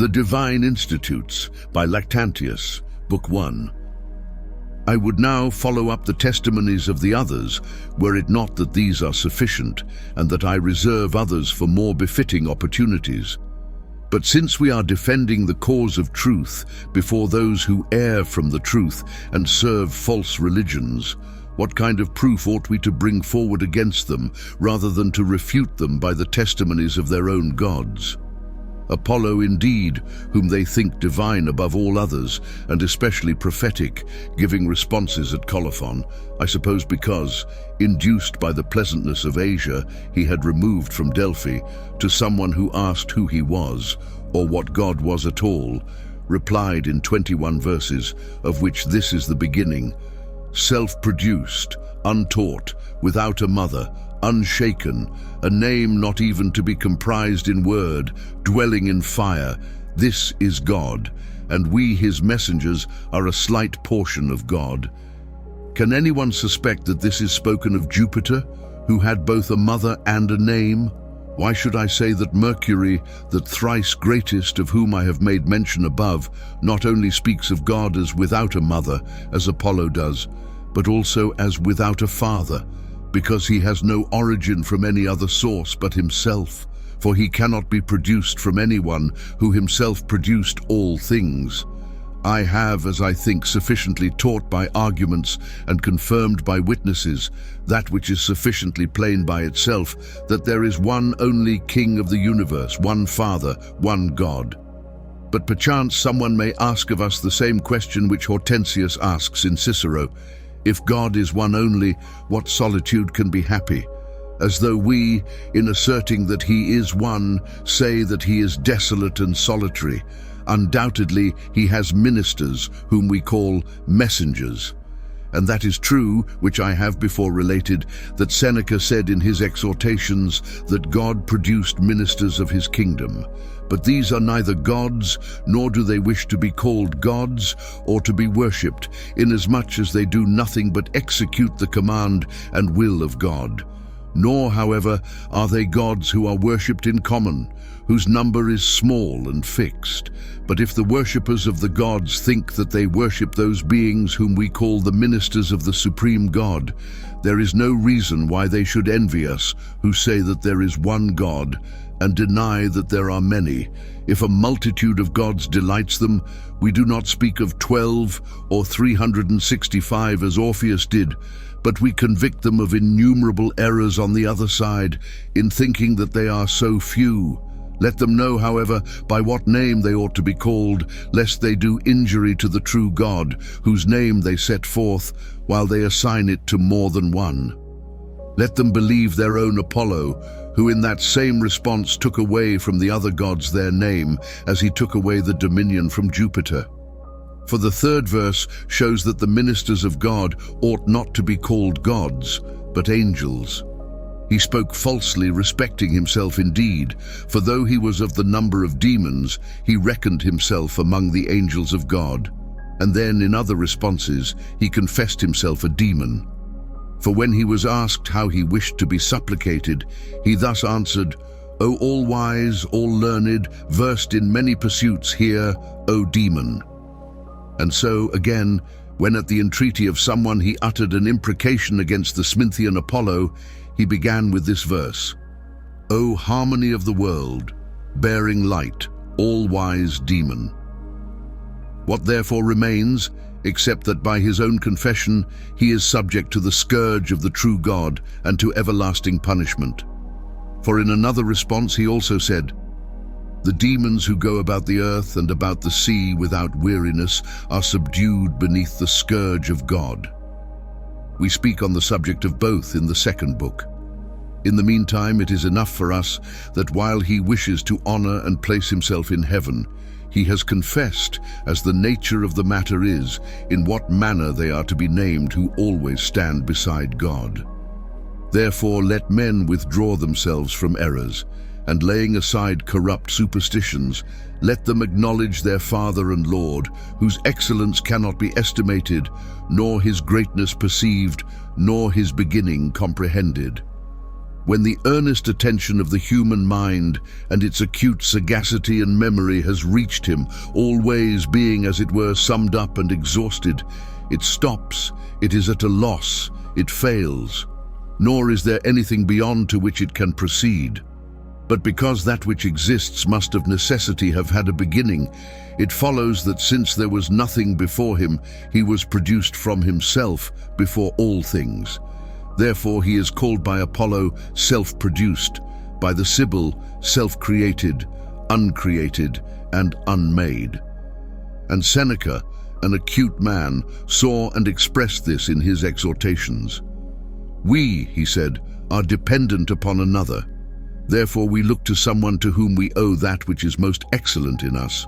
The Divine Institutes by Lactantius, Book 1. I would now follow up the testimonies of the others, were it not that these are sufficient, and that I reserve others for more befitting opportunities. But since we are defending the cause of truth before those who err from the truth and serve false religions, what kind of proof ought we to bring forward against them, rather than to refute them by the testimonies of their own gods? Apollo indeed, whom they think divine above all others, and especially prophetic, giving responses at Colophon, I suppose because, induced by the pleasantness of Asia, he had removed from Delphi, to someone who asked who he was, or what God was at all, replied in 21 verses, of which this is the beginning: self-produced, untaught, without a mother, unshaken, a name not even to be comprised in word, dwelling in fire. This is God, and we his messengers are a slight portion of God. Can anyone suspect that this is spoken of Jupiter, who had both a mother and a name? Why should I say that Mercury, that thrice greatest of whom I have made mention above, not only speaks of God as without a mother, as Apollo does, but also as without a father, because he has no origin from any other source but himself, for he cannot be produced from anyone who himself produced all things. I have, as I think, sufficiently taught by arguments and confirmed by witnesses, that which is sufficiently plain by itself, that there is one only King of the universe, one Father, one God. But perchance someone may ask of us the same question which Hortensius asks in Cicero: if God is one only, what solitude can be happy? As though we, in asserting that he is one, say that he is desolate and solitary. Undoubtedly, he has ministers, whom we call messengers. And that is true, which I have before related, that Seneca said in his exhortations that God produced ministers of his kingdom. But these are neither gods, nor do they wish to be called gods, or to be worshipped, inasmuch as they do nothing but execute the command and will of God. Nor, however, are they gods who are worshipped in common, whose number is small and fixed. But if the worshippers of the gods think that they worship those beings whom we call the ministers of the supreme God, there is no reason why they should envy us, who say that there is one God, and deny that there are many. If a multitude of gods delights them, we do not speak of 12 or 365 as Orpheus did, but we convict them of innumerable errors on the other side, in thinking that they are so few. Let them know, however, by what name they ought to be called, lest they do injury to the true God, whose name they set forth, while they assign it to more than one. Let them believe their own Apollo, who in that same response took away from the other gods their name, as he took away the dominion from Jupiter. For the third verse shows that the ministers of God ought not to be called gods, but angels. He spoke falsely respecting himself indeed, for though he was of the number of demons, he reckoned himself among the angels of God. And then in other responses, he confessed himself a demon. For when he was asked how he wished to be supplicated, he thus answered, "O all-wise, all-learned, versed in many pursuits, hear, O demon." And so, again, when at the entreaty of someone he uttered an imprecation against the Sminthian Apollo, he began with this verse: "O harmony of the world, bearing light, all-wise demon." What therefore remains, except that by his own confession he is subject to the scourge of the true God and to everlasting punishment? For in another response he also said, "The demons who go about the earth and about the sea without weariness are subdued beneath the scourge of God." We speak on the subject of both in the second book. In the meantime, it is enough for us that while he wishes to honor and place himself in heaven, he has confessed, as the nature of the matter is, in what manner they are to be named who always stand beside God. Therefore let men withdraw themselves from errors, and laying aside corrupt superstitions, let them acknowledge their Father and Lord, whose excellence cannot be estimated, nor his greatness perceived, nor his beginning comprehended. When the earnest attention of the human mind and its acute sagacity and memory has reached him, all ways being as it were summed up and exhausted, it stops, it is at a loss, it fails, nor is there anything beyond to which it can proceed. But because that which exists must of necessity have had a beginning, it follows that since there was nothing before him, he was produced from himself before all things. Therefore he is called by Apollo self-produced, by the Sibyl self-created, uncreated, and unmade. And Seneca, an acute man, saw and expressed this in his exhortations. We, he said, are dependent upon another. Therefore we look to someone to whom we owe that which is most excellent in us.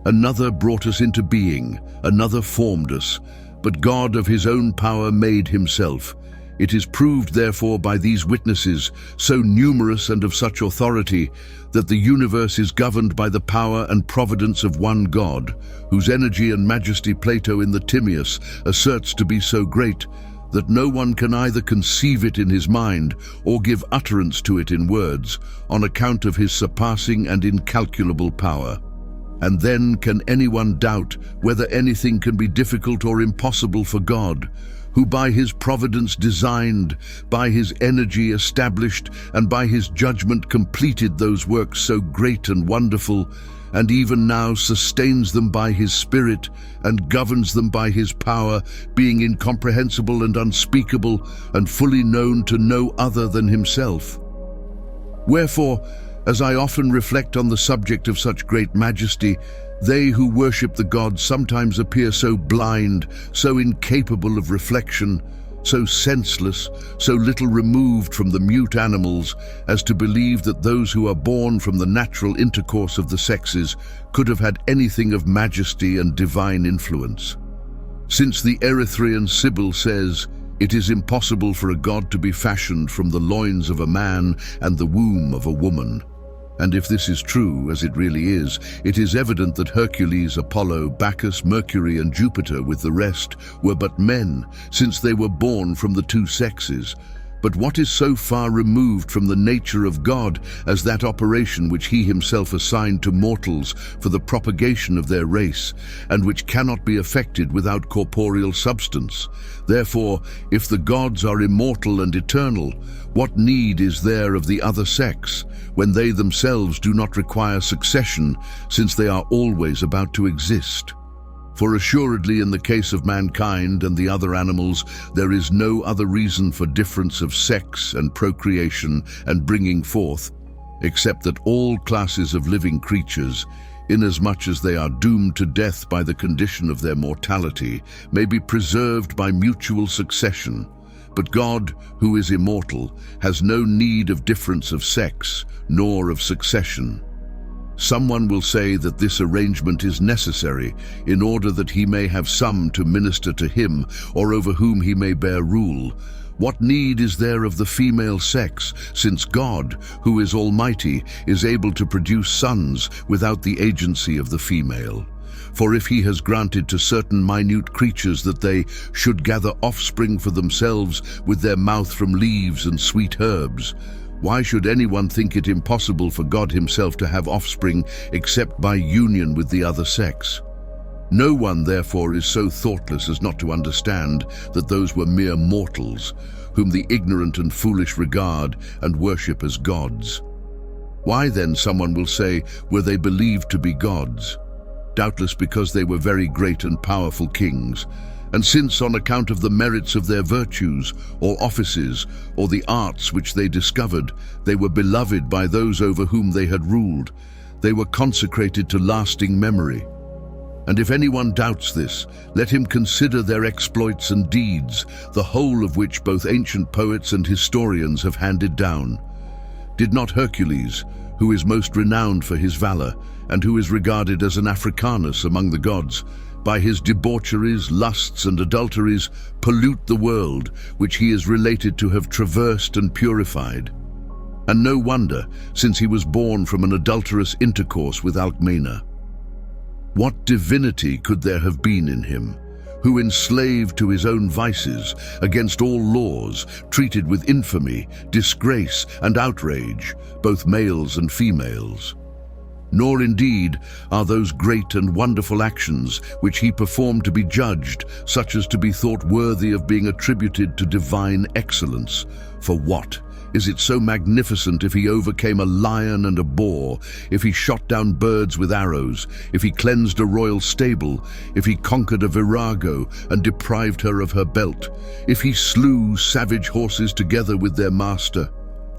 Another brought us into being, another formed us, but God of his own power made himself. It is proved, therefore, by these witnesses, so numerous and of such authority, that the universe is governed by the power and providence of one God, whose energy and majesty Plato in the Timaeus asserts to be so great, that no one can either conceive it in his mind or give utterance to it in words, on account of his surpassing and incalculable power. And then can anyone doubt whether anything can be difficult or impossible for God, who by his providence designed, by his energy established, and by his judgment completed those works so great and wonderful, and even now sustains them by his Spirit, and governs them by his power, being incomprehensible and unspeakable, and fully known to no other than himself. Wherefore, as I often reflect on the subject of such great majesty, they who worship the gods sometimes appear so blind, so incapable of reflection, so senseless, so little removed from the mute animals, as to believe that those who are born from the natural intercourse of the sexes could have had anything of majesty and divine influence. Since the Erythraean Sibyl says, "It is impossible for a god to be fashioned from the loins of a man and the womb of a woman." And if this is true, as it really is, it is evident that Hercules, Apollo, Bacchus, Mercury, and Jupiter, with the rest, were but men, since they were born from the two sexes. But what is so far removed from the nature of God as that operation which he himself assigned to mortals for the propagation of their race, and which cannot be effected without corporeal substance? Therefore, if the gods are immortal and eternal, what need is there of the other sex, when they themselves do not require succession, since they are always about to exist? For assuredly in the case of mankind and the other animals, there is no other reason for difference of sex and procreation and bringing forth, except that all classes of living creatures, inasmuch as they are doomed to death by the condition of their mortality, may be preserved by mutual succession. But God, who is immortal, has no need of difference of sex, nor of succession. Someone will say that this arrangement is necessary in order that he may have some to minister to him, or over whom he may bear rule. What need is there of the female sex, since God, who is almighty, is able to produce sons without the agency of the female? For if he has granted to certain minute creatures that they should gather offspring for themselves with their mouth from leaves and sweet herbs, why should anyone think it impossible for God himself to have offspring except by union with the other sex? No one, therefore, is so thoughtless as not to understand that those were mere mortals, whom the ignorant and foolish regard and worship as gods. Why then, someone will say, were they believed to be gods? Doubtless because they were very great and powerful kings, and since on account of the merits of their virtues, or offices, or the arts which they discovered, they were beloved by those over whom they had ruled, they were consecrated to lasting memory. And if anyone doubts this, let him consider their exploits and deeds, the whole of which both ancient poets and historians have handed down. Did not Hercules, who is most renowned for his valor, and who is regarded as an Africanus among the gods, by his debaucheries, lusts, and adulteries, pollute the world, which he is related to have traversed and purified? And no wonder, since he was born from an adulterous intercourse with Alcmena. What divinity could there have been in him, who enslaved to his own vices, against all laws, treated with infamy, disgrace, and outrage, both males and females. Nor indeed are those great and wonderful actions which he performed to be judged, such as to be thought worthy of being attributed to divine excellence. For what is it so magnificent if he overcame a lion and a boar, if he shot down birds with arrows, if he cleansed a royal stable, if he conquered a virago and deprived her of her belt, if he slew savage horses together with their master?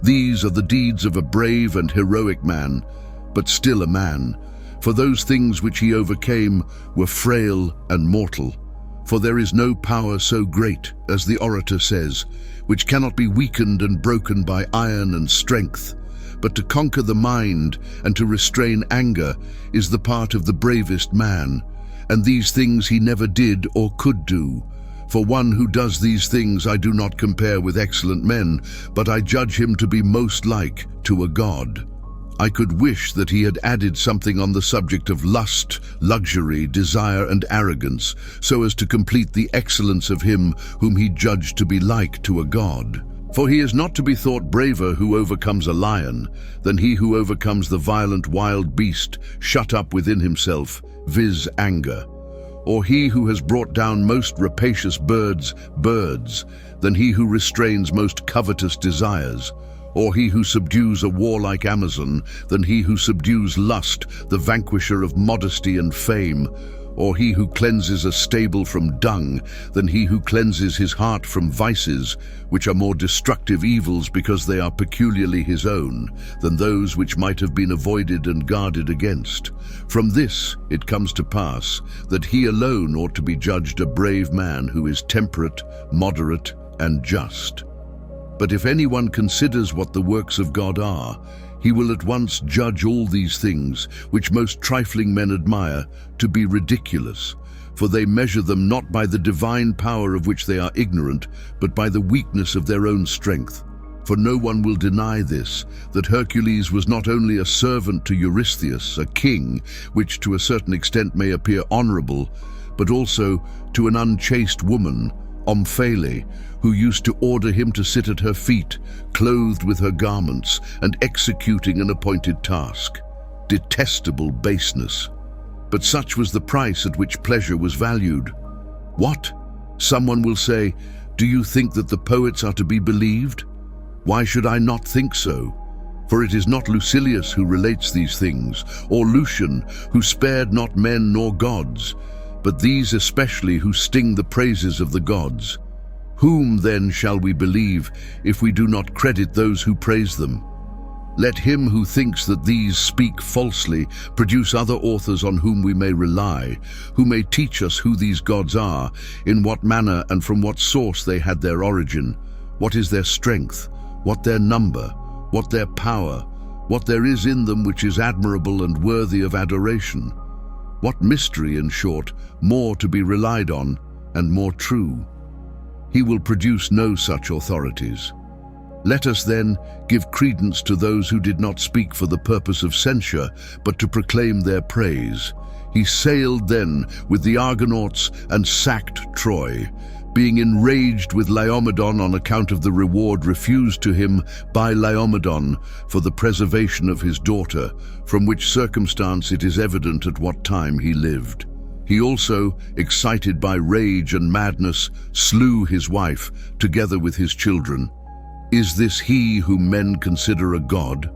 These are the deeds of a brave and heroic man, but still a man, for those things which he overcame were frail and mortal. For there is no power so great, as the orator says, which cannot be weakened and broken by iron and strength. But to conquer the mind and to restrain anger is the part of the bravest man, and these things he never did or could do. For one who does these things I do not compare with excellent men, but I judge him to be most like to a god. I could wish that he had added something on the subject of lust, luxury, desire, and arrogance, so as to complete the excellence of him whom he judged to be like to a god. For he is not to be thought braver who overcomes a lion than he who overcomes the violent wild beast shut up within himself, viz. Anger. Or he who has brought down most rapacious birds than he who restrains most covetous desires. Or he who subdues a warlike Amazon than he who subdues lust, the vanquisher of modesty and fame. Or he who cleanses a stable from dung than he who cleanses his heart from vices, which are more destructive evils because they are peculiarly his own, than those which might have been avoided and guarded against. From this it comes to pass that he alone ought to be judged a brave man who is temperate, moderate, and just. But if anyone considers what the works of God are, he will at once judge all these things, which most trifling men admire, to be ridiculous, for they measure them not by the divine power of which they are ignorant, but by the weakness of their own strength. For no one will deny this, that Hercules was not only a servant to Eurystheus, a king, which to a certain extent may appear honorable, but also to an unchaste woman, Omphale, who used to order him to sit at her feet, clothed with her garments, and executing an appointed task. Detestable baseness. But such was the price at which pleasure was valued. What? Someone will say, do you think that the poets are to be believed? Why should I not think so? For it is not Lucilius who relates these things, or Lucian, who spared not men nor gods, but these especially who sting the praises of the gods. Whom then shall we believe if we do not credit those who praise them? Let him who thinks that these speak falsely produce other authors on whom we may rely, who may teach us who these gods are, in what manner and from what source they had their origin, what is their strength, what their number, what their power, what there is in them which is admirable and worthy of adoration. What mystery, in short, more to be relied on and more true? He will produce no such authorities. Let us then give credence to those who did not speak for the purpose of censure, but to proclaim their praise. He sailed then with the Argonauts and sacked Troy, being enraged with Laomedon on account of the reward refused to him by Laomedon for the preservation of his daughter, from which circumstance it is evident at what time he lived. He also, excited by rage and madness, slew his wife, together with his children. Is this he whom men consider a god?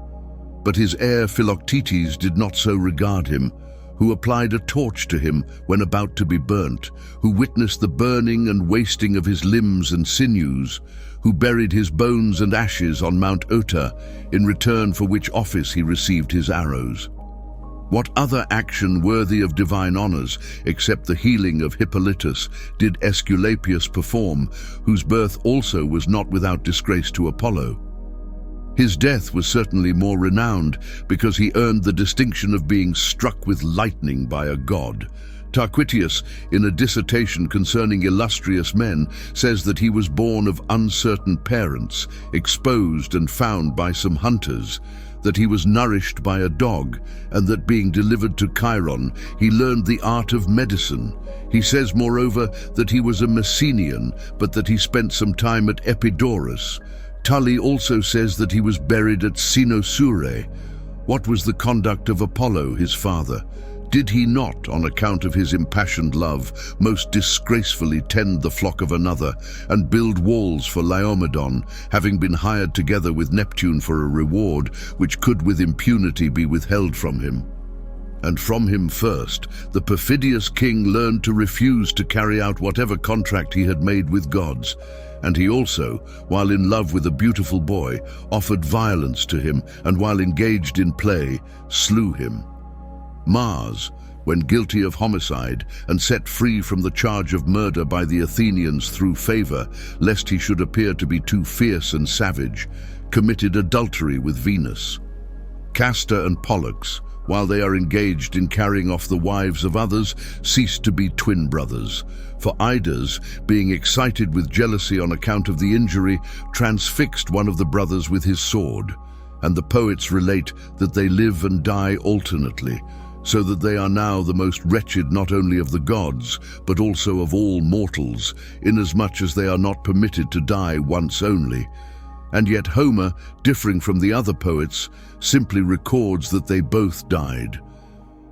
But his heir Philoctetes did not so regard him, who applied a torch to him when about to be burnt, who witnessed the burning and wasting of his limbs and sinews, who buried his bones and ashes on Mount Ota, in return for which office he received his arrows. What other action worthy of divine honors, except the healing of Hippolytus, did Aesculapius perform, whose birth also was not without disgrace to Apollo? His death was certainly more renowned, because he earned the distinction of being struck with lightning by a god. Tarquitius, in a dissertation concerning illustrious men, says that he was born of uncertain parents, exposed and found by some hunters, that he was nourished by a dog, and that being delivered to Chiron, he learned the art of medicine. He says, moreover, that he was a Messenian, but that he spent some time at Epidaurus. Tully also says that he was buried at Cynosure. What was the conduct of Apollo, his father? Did he not, on account of his impassioned love, most disgracefully tend the flock of another, and build walls for Laomedon, having been hired together with Neptune for a reward, which could with impunity be withheld from him? And from him first, the perfidious king learned to refuse to carry out whatever contract he had made with gods, and he also, while in love with a beautiful boy, offered violence to him, and while engaged in play, slew him. Mars, when guilty of homicide and set free from the charge of murder by the Athenians through favor, lest he should appear to be too fierce and savage, committed adultery with Venus. Castor and Pollux, while they are engaged in carrying off the wives of others, cease to be twin brothers. For Idas, being excited with jealousy on account of the injury, transfixed one of the brothers with his sword. And the poets relate that they live and die alternately, so that they are now the most wretched not only of the gods, but also of all mortals, inasmuch as they are not permitted to die once only. And yet Homer, differing from the other poets, simply records that they both died.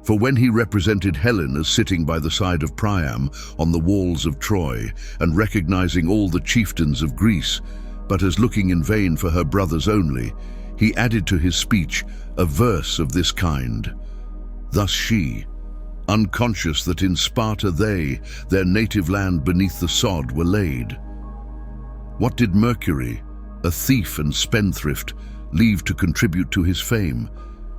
For when he represented Helen as sitting by the side of Priam on the walls of Troy, and recognizing all the chieftains of Greece, but as looking in vain for her brothers only, he added to his speech a verse of this kind. Thus she, unconscious that in Sparta they, their native land beneath the sod, were laid. What did Mercury, a thief and spendthrift, leave to contribute to his fame,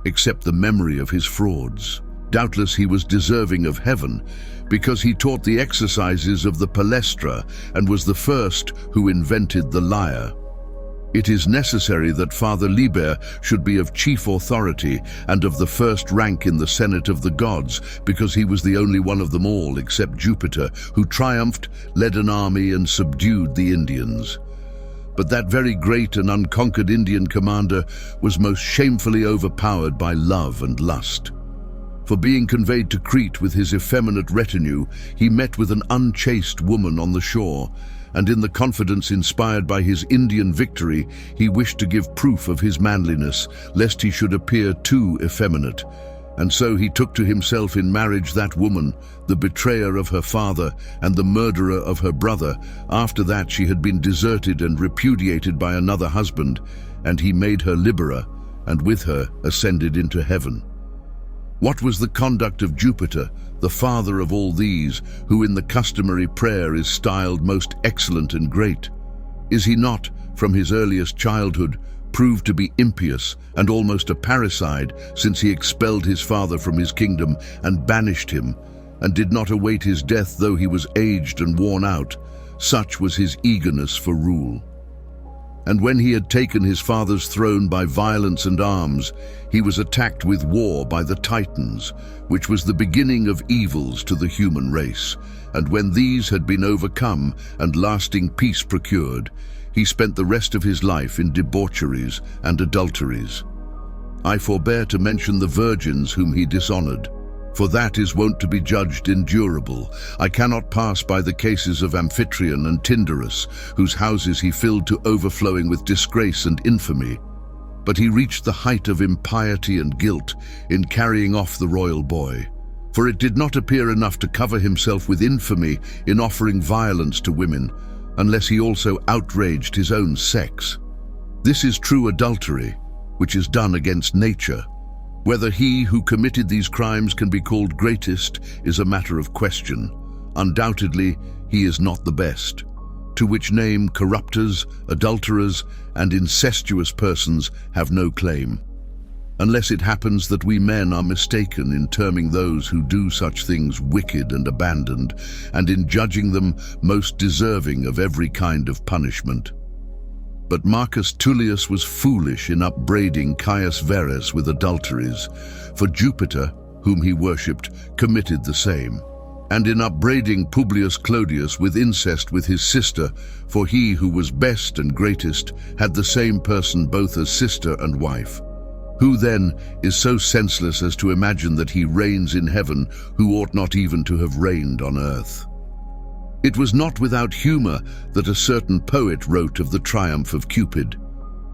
except the memory of his frauds? Doubtless he was deserving of heaven, because he taught the exercises of the Palestra and was the first who invented the lyre. It is necessary that Father Liber should be of chief authority and of the first rank in the Senate of the gods, because he was the only one of them all, except Jupiter, who triumphed, led an army, and subdued the Indians. But that very great and unconquered Indian commander was most shamefully overpowered by love and lust. For being conveyed to Crete with his effeminate retinue, he met with an unchaste woman on the shore, and in the confidence inspired by his Indian victory, he wished to give proof of his manliness, lest he should appear too effeminate. And so he took to himself in marriage that woman, the betrayer of her father and the murderer of her brother, after that she had been deserted and repudiated by another husband, and he made her Libera, and with her ascended into heaven. What was the conduct of Jupiter, the father of all these, who in the customary prayer is styled most excellent and great? Is he not, from his earliest childhood, proved to be impious and almost a parricide, since he expelled his father from his kingdom and banished him, and did not await his death though he was aged and worn out? Such was his eagerness for rule. And when he had taken his father's throne by violence and arms, he was attacked with war by the Titans, which was the beginning of evils to the human race. And when these had been overcome and lasting peace procured, he spent the rest of his life in debaucheries and adulteries. I forbear to mention the virgins whom he dishonored, for that is wont to be judged endurable. I cannot pass by the cases of Amphitryon and Tyndarus, whose houses he filled to overflowing with disgrace and infamy. But he reached the height of impiety and guilt in carrying off the royal boy. For it did not appear enough to cover himself with infamy in offering violence to women, unless he also outraged his own sex. This is true adultery, which is done against nature. Whether he who committed these crimes can be called greatest is a matter of question. Undoubtedly, he is not the best, to which name corrupters, adulterers, and incestuous persons have no claim. Unless it happens that we men are mistaken in terming those who do such things wicked and abandoned, and in judging them most deserving of every kind of punishment. But Marcus Tullius was foolish in upbraiding Caius Verus with adulteries, for Jupiter, whom he worshipped, committed the same, and in upbraiding Publius Clodius with incest with his sister, for he who was best and greatest had the same person both as sister and wife. Who then is so senseless as to imagine that he reigns in heaven who ought not even to have reigned on earth? It was not without humor that a certain poet wrote of the triumph of Cupid,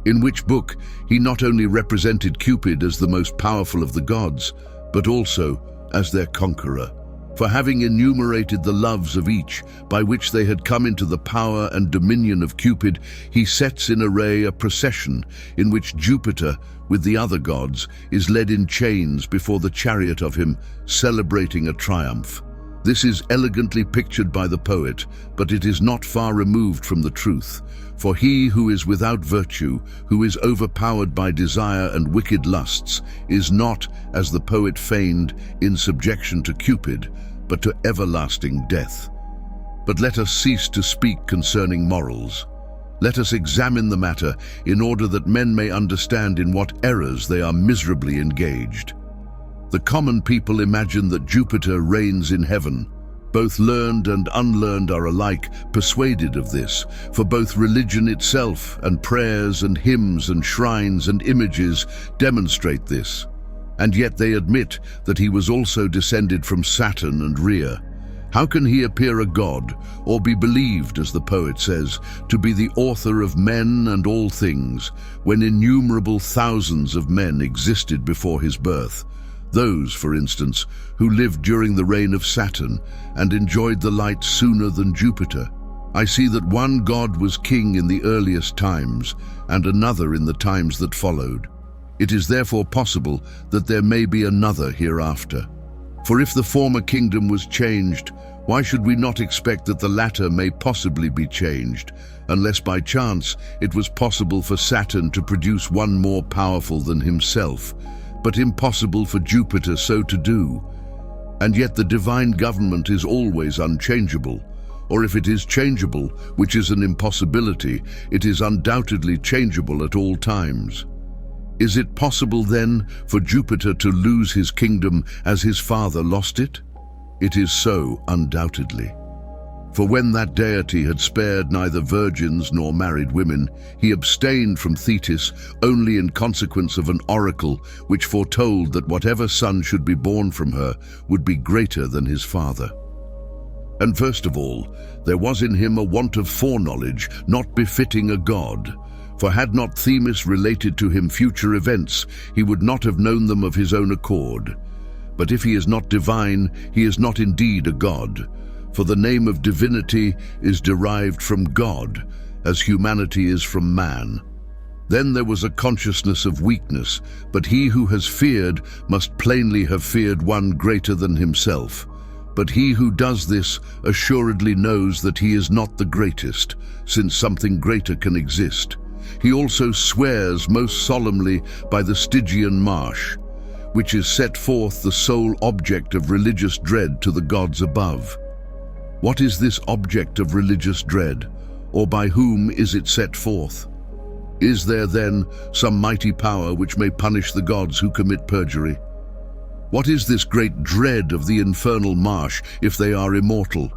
in which book he not only represented Cupid as the most powerful of the gods, but also as their conqueror. For having enumerated the loves of each by which they had come into the power and dominion of Cupid, he sets in array a procession in which Jupiter, with the other gods, is led in chains before the chariot of him, celebrating a triumph. This is elegantly pictured by the poet, but it is not far removed from the truth. For he who is without virtue, who is overpowered by desire and wicked lusts, is not, as the poet feigned, in subjection to Cupid, but to everlasting death. But let us cease to speak concerning morals. Let us examine the matter in order that men may understand in what errors they are miserably engaged. The common people imagine that Jupiter reigns in heaven. Both learned and unlearned are alike persuaded of this, for both religion itself and prayers and hymns and shrines and images demonstrate this. And yet they admit that he was also descended from Saturn and Rhea. How can he appear a god, or be believed, as the poet says, to be the author of men and all things, when innumerable thousands of men existed before his birth? Those, for instance, who lived during the reign of Saturn and enjoyed the light sooner than Jupiter. I see that one god was king in the earliest times and another in the times that followed. It is therefore possible that there may be another hereafter. For if the former kingdom was changed, why should we not expect that the latter may possibly be changed, unless by chance it was possible for Saturn to produce one more powerful than himself, but impossible for Jupiter so to do? And yet the divine government is always unchangeable, or if it is changeable, which is an impossibility, it is undoubtedly changeable at all times. Is it possible then for Jupiter to lose his kingdom as his father lost it? It is so, undoubtedly. For when that deity had spared neither virgins nor married women, he abstained from Thetis only in consequence of an oracle which foretold that whatever son should be born from her would be greater than his father. And first of all, there was in him a want of foreknowledge not befitting a god. For had not Themis related to him future events, he would not have known them of his own accord. But if he is not divine, he is not indeed a god. For the name of divinity is derived from God, as humanity is from man. Then there was a consciousness of weakness, but he who has feared must plainly have feared one greater than himself. But he who does this assuredly knows that he is not the greatest, since something greater can exist. He also swears most solemnly by the Stygian marsh, which is set forth the sole object of religious dread to the gods above. What is this object of religious dread, or by whom is it set forth? Is there then some mighty power which may punish the gods who commit perjury? What is this great dread of the infernal marsh if they are immortal?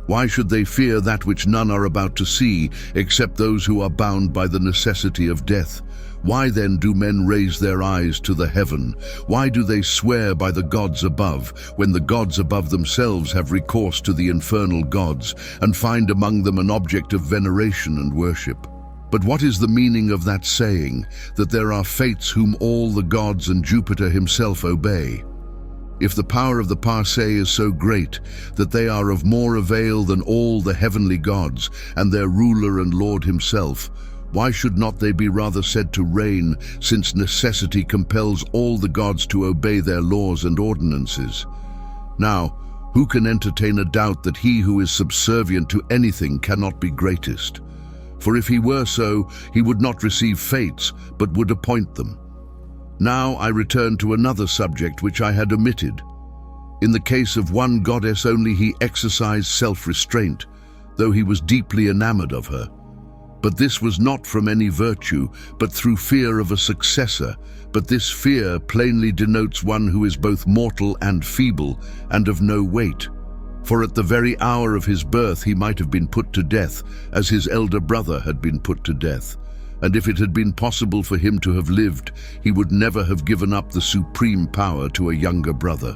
Why should they fear that which none are about to see, except those who are bound by the necessity of death? Why then do men raise their eyes to the heaven? Why do they swear by the gods above, when the gods above themselves have recourse to the infernal gods, and find among them an object of veneration and worship? But what is the meaning of that saying, that there are fates whom all the gods and Jupiter himself obey? If the power of the Parcae is so great that they are of more avail than all the heavenly gods and their ruler and Lord himself, why should not they be rather said to reign, since necessity compels all the gods to obey their laws and ordinances? Now, who can entertain a doubt that he who is subservient to anything cannot be greatest? For if he were so, he would not receive fates, but would appoint them. Now I return to another subject which I had omitted. In the case of one goddess only he exercised self-restraint, though he was deeply enamored of her. But this was not from any virtue, but through fear of a successor. But this fear plainly denotes one who is both mortal and feeble, and of no weight. For at the very hour of his birth he might have been put to death, as his elder brother had been put to death. and if it had been possible for him to have lived, he would never have given up the supreme power to a younger brother.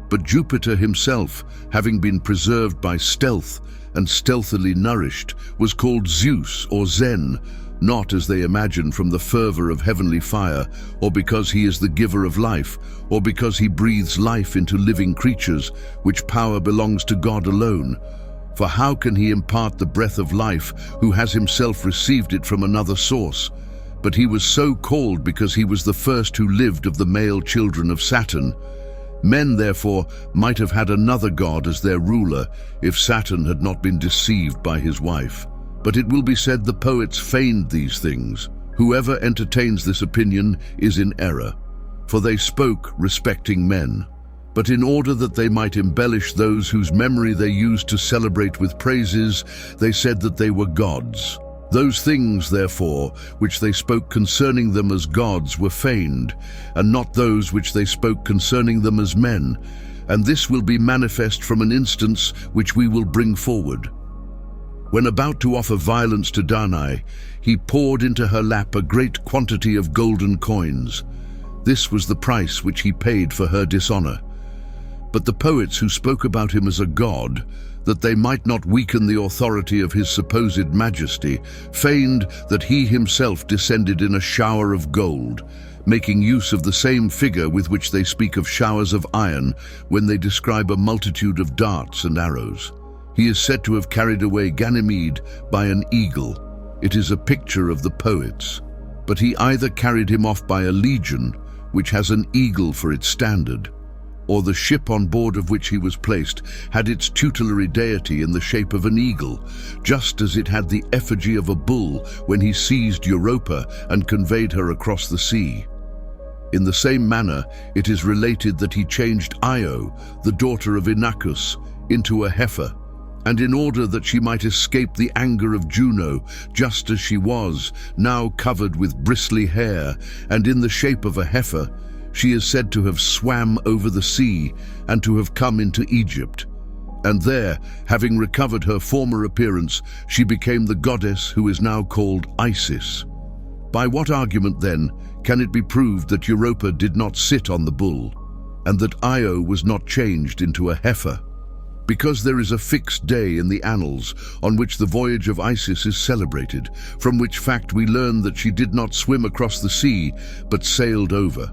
But Jupiter himself, having been preserved by stealth and stealthily nourished, was called Zeus or Zen, not as they imagine from the fervor of heavenly fire, or because he is the giver of life, or because he breathes life into living creatures, which power belongs to God alone. For how can he impart the breath of life who has himself received it from another source? But he was so called because he was the first who lived of the male children of Saturn. Men, therefore, might have had another god as their ruler if Saturn had not been deceived by his wife. But it will be said the poets feigned these things. Whoever entertains this opinion is in error, for they spoke respecting men. But in order that they might embellish those whose memory they used to celebrate with praises, they said that they were gods. Those things, therefore, which they spoke concerning them as gods were feigned, and not those which they spoke concerning them as men. And this will be manifest from an instance which we will bring forward. When about to offer violence to Danae, he poured into her lap a great quantity of golden coins. This was the price which he paid for her dishonor. But the poets who spoke about him as a god, that they might not weaken the authority of his supposed majesty, feigned that he himself descended in a shower of gold, making use of the same figure with which they speak of showers of iron when they describe a multitude of darts and arrows. He is said to have carried away Ganymede by an eagle. It is a picture of the poets. But he either carried him off by a legion, which has an eagle for its standard, or the ship on board of which he was placed had its tutelary deity in the shape of an eagle, just as it had the effigy of a bull when he seized Europa and conveyed her across the sea. In the same manner, it is related that he changed Io, the daughter of Inachus, into a heifer, and in order that she might escape the anger of Juno, just as she was, now covered with bristly hair, and in the shape of a heifer, she is said to have swam over the sea and to have come into Egypt. And there, having recovered her former appearance, she became the goddess who is now called Isis. By what argument, then, can it be proved that Europa did not sit on the bull, and that Io was not changed into a heifer? Because there is a fixed day in the annals on which the voyage of Isis is celebrated, from which fact we learn that she did not swim across the sea, but sailed over.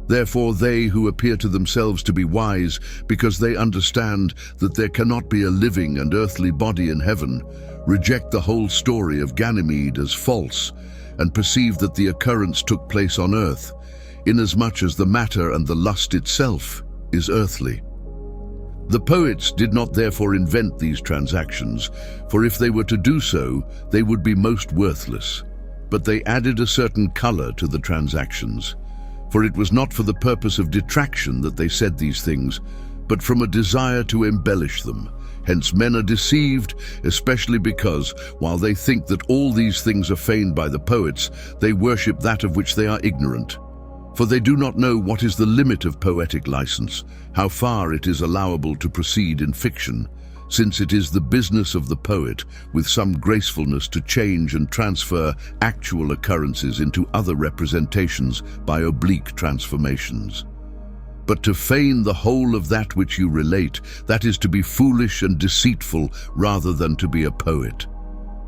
Therefore they who appear to themselves to be wise, because they understand that there cannot be a living and earthly body in heaven, reject the whole story of Ganymede as false, and perceive that the occurrence took place on earth, inasmuch as the matter and the lust itself is earthly. The poets did not therefore invent these transactions, for if they were to do so, they would be most worthless. But they added a certain color to the transactions. For it was not for the purpose of detraction that they said these things, but from a desire to embellish them. Hence men are deceived, especially because, while they think that all these things are feigned by the poets, they worship that of which they are ignorant. For they do not know what is the limit of poetic license, how far it is allowable to proceed in fiction, since it is the business of the poet, with some gracefulness, to change and transfer actual occurrences into other representations by oblique transformations. But to feign the whole of that which you relate, that is to be foolish and deceitful rather than to be a poet.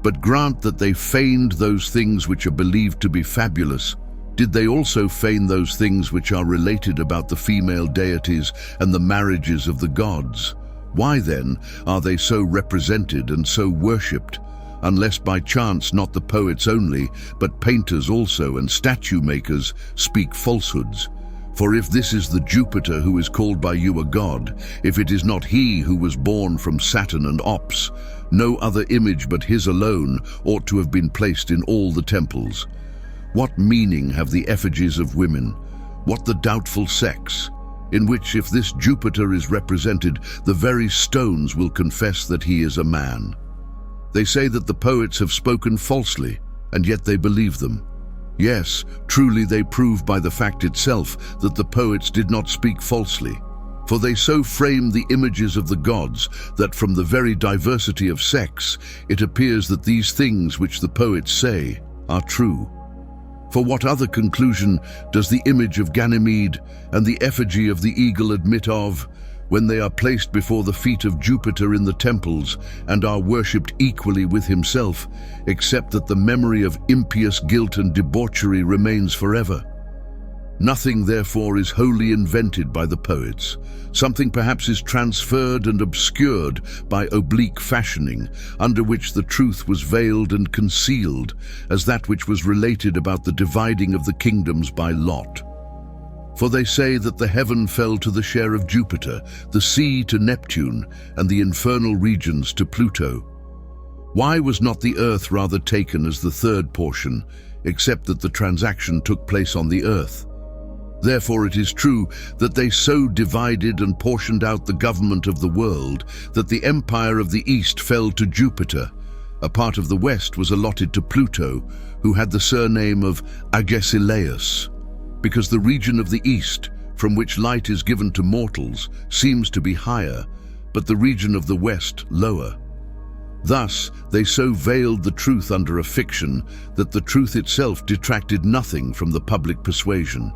But grant that they feigned those things which are believed to be fabulous, did they also feign those things which are related about the female deities and the marriages of the gods? Why then are they so represented and so worshipped, unless by chance not the poets only, but painters also and statue makers speak falsehoods? For if this is the Jupiter who is called by you a god, if it is not he who was born from Saturn and Ops, no other image but his alone ought to have been placed in all the temples. What meaning have the effigies of women? What the doubtful sex? In which, if this Jupiter is represented, the very stones will confess that he is a man. They say that the poets have spoken falsely, and yet they believe them. Yes, truly they prove by the fact itself that the poets did not speak falsely. For they so frame the images of the gods that from the very diversity of sex, it appears that these things which the poets say are true. For what other conclusion does the image of Ganymede and the effigy of the eagle admit of, when they are placed before the feet of Jupiter in the temples and are worshipped equally with himself, except that the memory of impious guilt and debauchery remains forever? Nothing, therefore, is wholly invented by the poets. Something perhaps is transferred and obscured by oblique fashioning, under which the truth was veiled and concealed, as that which was related about the dividing of the kingdoms by lot. For they say that the heaven fell to the share of Jupiter, the sea to Neptune, and the infernal regions to Pluto. Why was not the earth rather taken as the third portion, except that the transaction took place on the earth? Therefore it is true that they so divided and portioned out the government of the world that the empire of the east fell to Jupiter. A part of the west was allotted to Pluto, who had the surname of Agesilaus, because the region of the east, from which light is given to mortals, seems to be higher, but the region of the west lower. Thus, they so veiled the truth under a fiction that the truth itself detracted nothing from the public persuasion.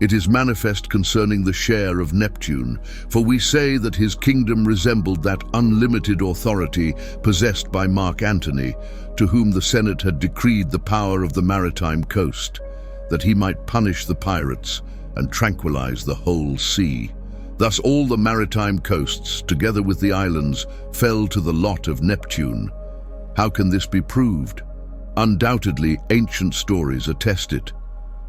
It is manifest concerning the share of Neptune, for we say that his kingdom resembled that unlimited authority possessed by Mark Antony, to whom the Senate had decreed the power of the maritime coast, that he might punish the pirates and tranquilize the whole sea. Thus all the maritime coasts, together with the islands, fell to the lot of Neptune. How can this be proved? Undoubtedly, ancient stories attest it.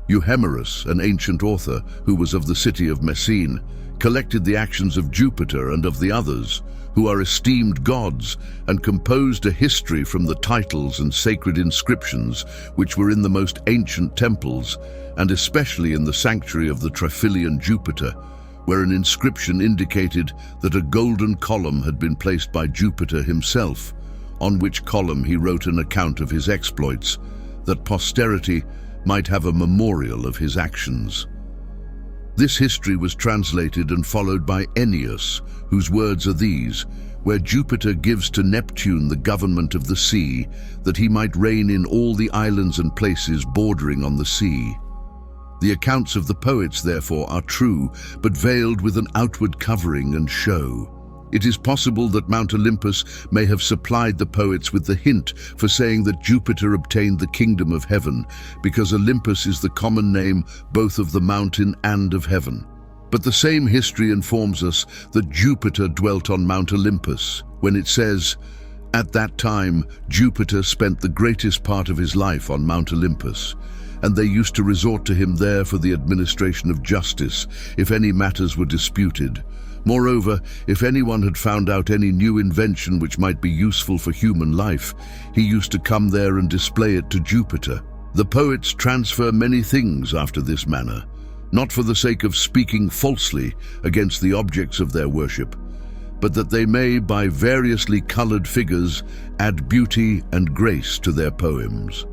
Euhemerus, an ancient author who was of the city of Messene, collected the actions of Jupiter and of the others, who are esteemed gods, and composed a history from the titles and sacred inscriptions which were in the most ancient temples, and especially in the sanctuary of the Triphilian Jupiter, where an inscription indicated that a golden column had been placed by Jupiter himself, on which column he wrote an account of his exploits, that posterity might have a memorial of his actions. This history was translated and followed by Ennius, whose words are these, where Jupiter gives to Neptune the government of the sea, that he might reign in all the islands and places bordering on the sea. The accounts of the poets, therefore, are true, but veiled with an outward covering and show. It is possible that Mount Olympus may have supplied the poets with the hint for saying that Jupiter obtained the kingdom of heaven, because Olympus is the common name both of the mountain and of heaven. But the same history informs us that Jupiter dwelt on Mount Olympus, when it says, "At that time Jupiter spent the greatest part of his life on Mount Olympus, and they used to resort to him there for the administration of justice, if any matters were disputed. Moreover, if anyone had found out any new invention which might be useful for human life, he used to come there and display it to Jupiter." The poets transfer many things after this manner, not for the sake of speaking falsely against the objects of their worship, but that they may, by variously colored figures, add beauty and grace to their poems.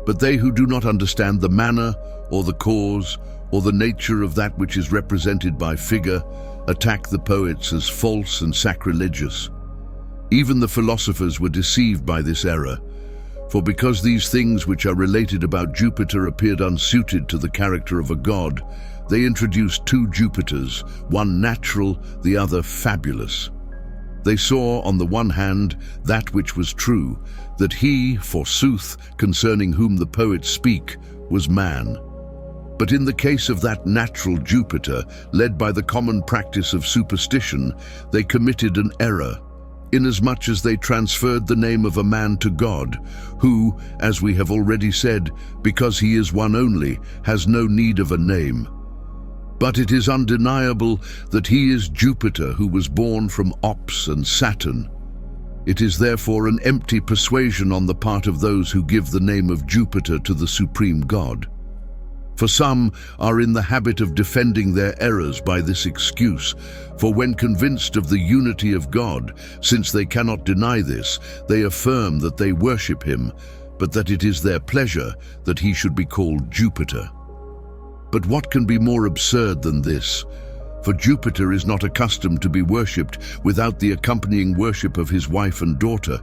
But they who do not understand the manner, or the cause, or the nature of that which is represented by figure, attack the poets as false and sacrilegious. Even the philosophers were deceived by this error, for because these things which are related about Jupiter appeared unsuited to the character of a god, they introduced two Jupiters, one natural, the other fabulous. They saw, on the one hand, that which was true, that he, forsooth, concerning whom the poets speak, was man. But in the case of that natural Jupiter, led by the common practice of superstition, they committed an error, inasmuch as they transferred the name of a man to God, who, as we have already said, because he is one only, has no need of a name. But it is undeniable that he is Jupiter, who was born from Ops and Saturn. It is therefore an empty persuasion on the part of those who give the name of Jupiter to the supreme God. For some are in the habit of defending their errors by this excuse, for when convinced of the unity of God, since they cannot deny this, they affirm that they worship him, but that it is their pleasure that he should be called Jupiter. But what can be more absurd than this? For Jupiter is not accustomed to be worshipped without the accompanying worship of his wife and daughter,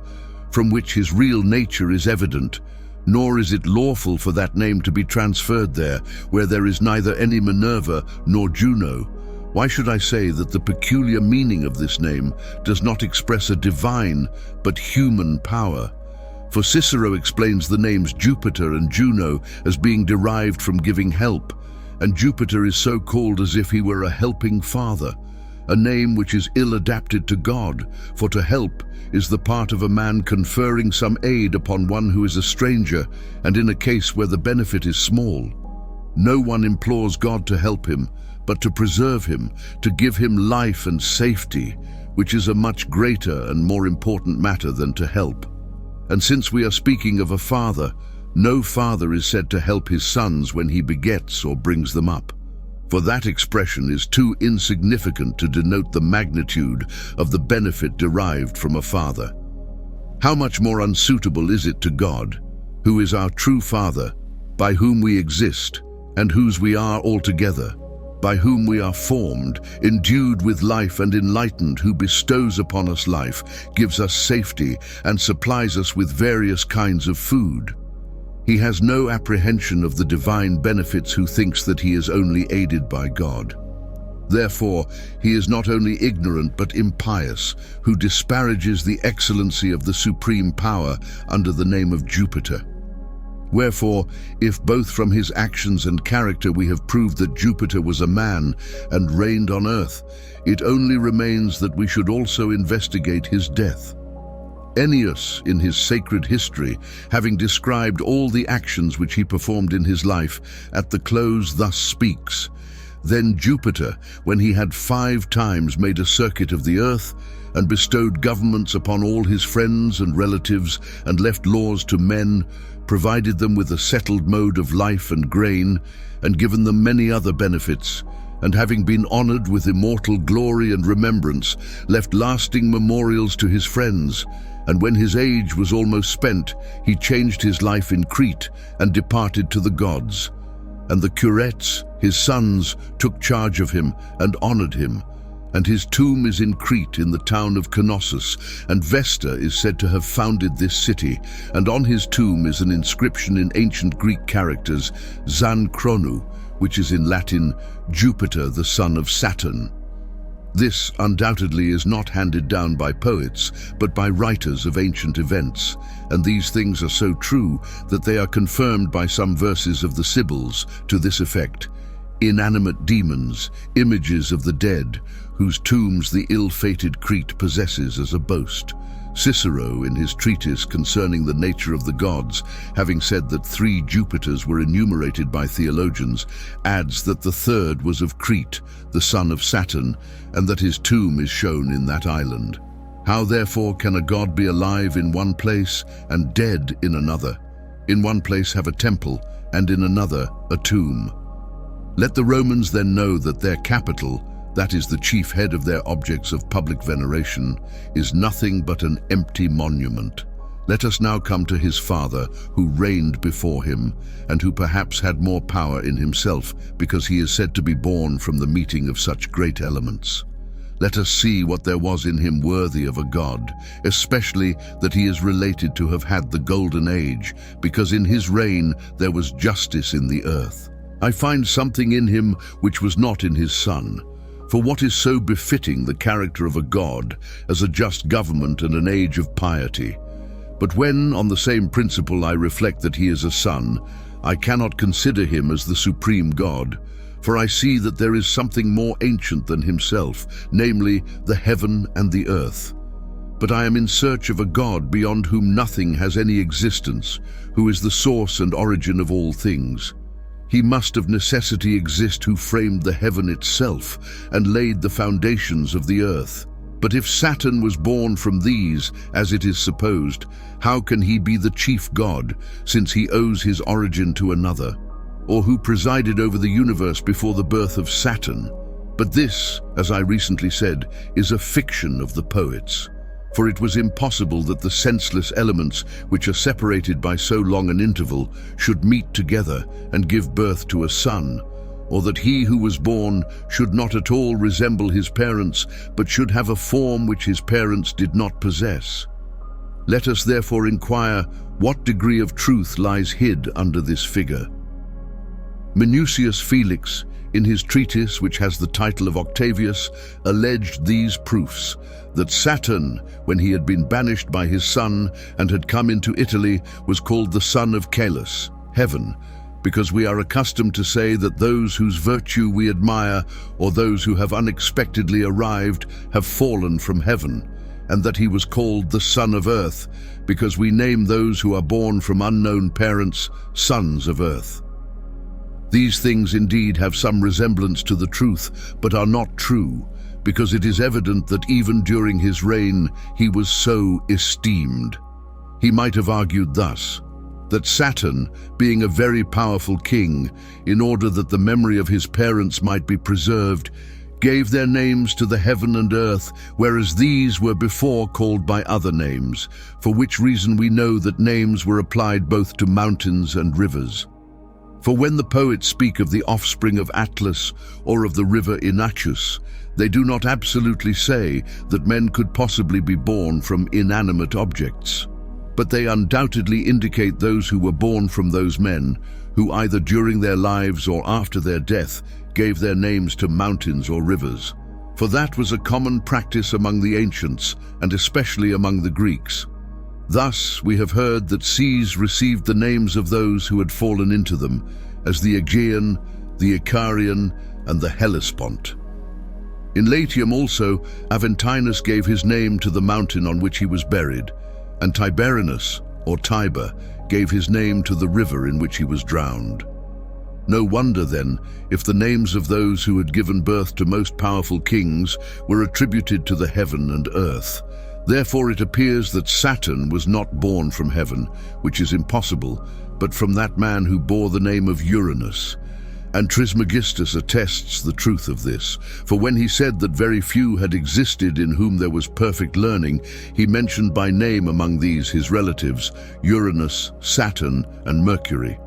from which his real nature is evident, nor is it lawful for that name to be transferred there, where there is neither any Minerva nor Juno. Why should I say that the peculiar meaning of this name does not express a divine but human power? For Cicero explains the names Jupiter and Juno as being derived from giving help, and Jupiter is so called as if he were a helping father, a name which is ill-adapted to God, for to help is the part of a man conferring some aid upon one who is a stranger, and in a case where the benefit is small. No one implores God to help him, but to preserve him, to give him life and safety, which is a much greater and more important matter than to help. And since we are speaking of a father, no father is said to help his sons when he begets or brings them up, for that expression is too insignificant to denote the magnitude of the benefit derived from a father. How much more unsuitable is it to God, who is our true Father, by whom we exist, and whose we are altogether, by whom we are formed, endued with life and enlightened, who bestows upon us life, gives us safety, and supplies us with various kinds of food. He has no apprehension of the divine benefits who thinks that he is only aided by God. Therefore, he is not only ignorant but impious, who disparages the excellency of the supreme power under the name of Jupiter. Wherefore, if both from his actions and character we have proved that Jupiter was a man and reigned on earth, it only remains that we should also investigate his death. Ennius, in his sacred history, having described all the actions which he performed in his life, at the close thus speaks: "Then Jupiter, when he had 5 times made a circuit of the earth, and bestowed governments upon all his friends and relatives, and left laws to men, provided them with a settled mode of life and grain, and given them many other benefits, and having been honored with immortal glory and remembrance, left lasting memorials to his friends. And when his age was almost spent, he changed his life in Crete and departed to the gods. And the Curetes, his sons, took charge of him and honored him. And his tomb is in Crete in the town of Knossos, and Vesta is said to have founded this city, and on his tomb is an inscription in ancient Greek characters, Zan Chronu, which is in Latin, Jupiter the son of Saturn. This undoubtedly is not handed down by poets, but by writers of ancient events, and these things are so true that they are confirmed by some verses of the Sibyls to this effect: inanimate demons, images of the dead, whose tombs the ill-fated Crete possesses as a boast. Cicero, in his treatise concerning the nature of the gods, having said that 3 Jupiters were enumerated by theologians, adds that the 3rd was of Crete, the son of Saturn, and that his tomb is shown in that island. How therefore can a god be alive in one place and dead in another? In one place have a temple, and in another a tomb. Let the Romans then know that their capital, that is the chief head of their objects of public veneration, is nothing but an empty monument. Let us now come to his father, who reigned before him, and who perhaps had more power in himself, because he is said to be born from the meeting of such great elements. Let us see what there was in him worthy of a god, especially that he is related to have had the golden age, because in his reign there was justice in the earth. I find something in him which was not in his son. For what is so befitting the character of a god as a just government and an age of piety? But when, on the same principle, I reflect that he is a son, I cannot consider him as the supreme god, for I see that there is something more ancient than himself, namely the heaven and the earth. But I am in search of a god beyond whom nothing has any existence, who is the source and origin of all things. He must of necessity exist who framed the heaven itself and laid the foundations of the earth. But if Saturn was born from these, as it is supposed, how can he be the chief god, since he owes his origin to another? Or who presided over the universe before the birth of Saturn? But this, as I recently said, is a fiction of the poets. For it was impossible that the senseless elements, which are separated by so long an interval, should meet together and give birth to a son, or that he who was born should not at all resemble his parents, but should have a form which his parents did not possess. Let us therefore inquire what degree of truth lies hid under this figure. Minucius Felix, in his treatise, which has the title of Octavius, alleged these proofs: that Saturn, when he had been banished by his son and had come into Italy, was called the son of Caelus, heaven, because we are accustomed to say that those whose virtue we admire, or those who have unexpectedly arrived, have fallen from heaven, and that he was called the son of earth, because we name those who are born from unknown parents sons of earth. These things indeed have some resemblance to the truth, but are not true, because it is evident that even during his reign he was so esteemed. He might have argued thus, that Saturn, being a very powerful king, in order that the memory of his parents might be preserved, gave their names to the heaven and earth, whereas these were before called by other names, for which reason we know that names were applied both to mountains and rivers. For when the poets speak of the offspring of Atlas or of the river Inachus, they do not absolutely say that men could possibly be born from inanimate objects, but they undoubtedly indicate those who were born from those men, who either during their lives or after their death gave their names to mountains or rivers. For that was a common practice among the ancients, and especially among the Greeks. Thus, we have heard that seas received the names of those who had fallen into them, as the Aegean, the Icarian, and the Hellespont. In Latium also, Aventinus gave his name to the mountain on which he was buried, and Tiberinus, or Tiber, gave his name to the river in which he was drowned. No wonder, then, if the names of those who had given birth to most powerful kings were attributed to the heaven and earth. Therefore it appears that Saturn was not born from heaven, which is impossible, but from that man who bore the name of Uranus. And Trismegistus attests the truth of this, for when he said that very few had existed in whom there was perfect learning, he mentioned by name among these his relatives, Uranus, Saturn, and Mercury.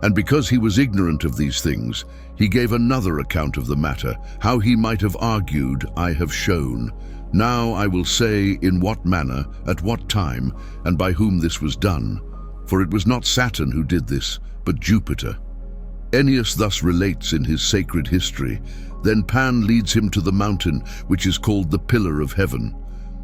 And because he was ignorant of these things, he gave another account of the matter, how he might have argued, I have shown. Now I will say in what manner, at what time, and by whom this was done. For it was not Saturn who did this, but Jupiter. Ennius thus relates in his sacred history. Then Pan leads him to the mountain, which is called the Pillar of Heaven.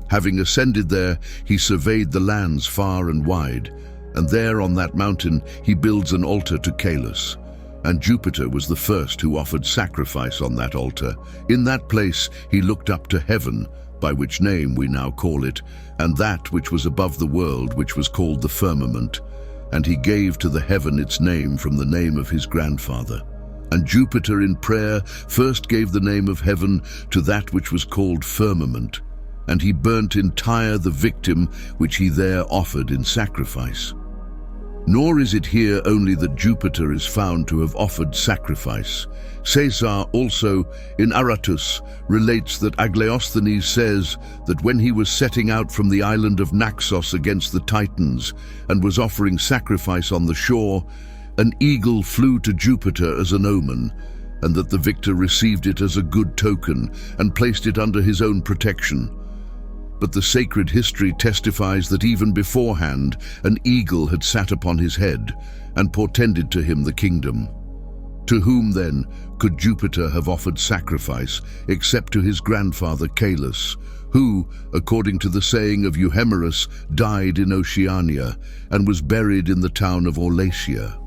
Having ascended there, he surveyed the lands far and wide, and there on that mountain he builds an altar to Caelus. And Jupiter was the first who offered sacrifice on that altar. In that place he looked up to heaven, by which name we now call it, and that which was above the world, which was called the firmament. And he gave to the heaven its name from the name of his grandfather. And Jupiter in prayer first gave the name of heaven to that which was called firmament, and he burnt entire the victim which he there offered in sacrifice. Nor is it here only that Jupiter is found to have offered sacrifice. Caesar also, in Aratus, relates that Aglaosthenes says that when he was setting out from the island of Naxos against the Titans and was offering sacrifice on the shore, an eagle flew to Jupiter as an omen, and that the victor received it as a good token and placed it under his own protection. But the sacred history testifies that even beforehand an eagle had sat upon his head and portended to him the kingdom. To whom then could Jupiter have offered sacrifice except to his grandfather Caelus, who, according to the saying of Euhemerus, died in Oceania and was buried in the town of Orlacia?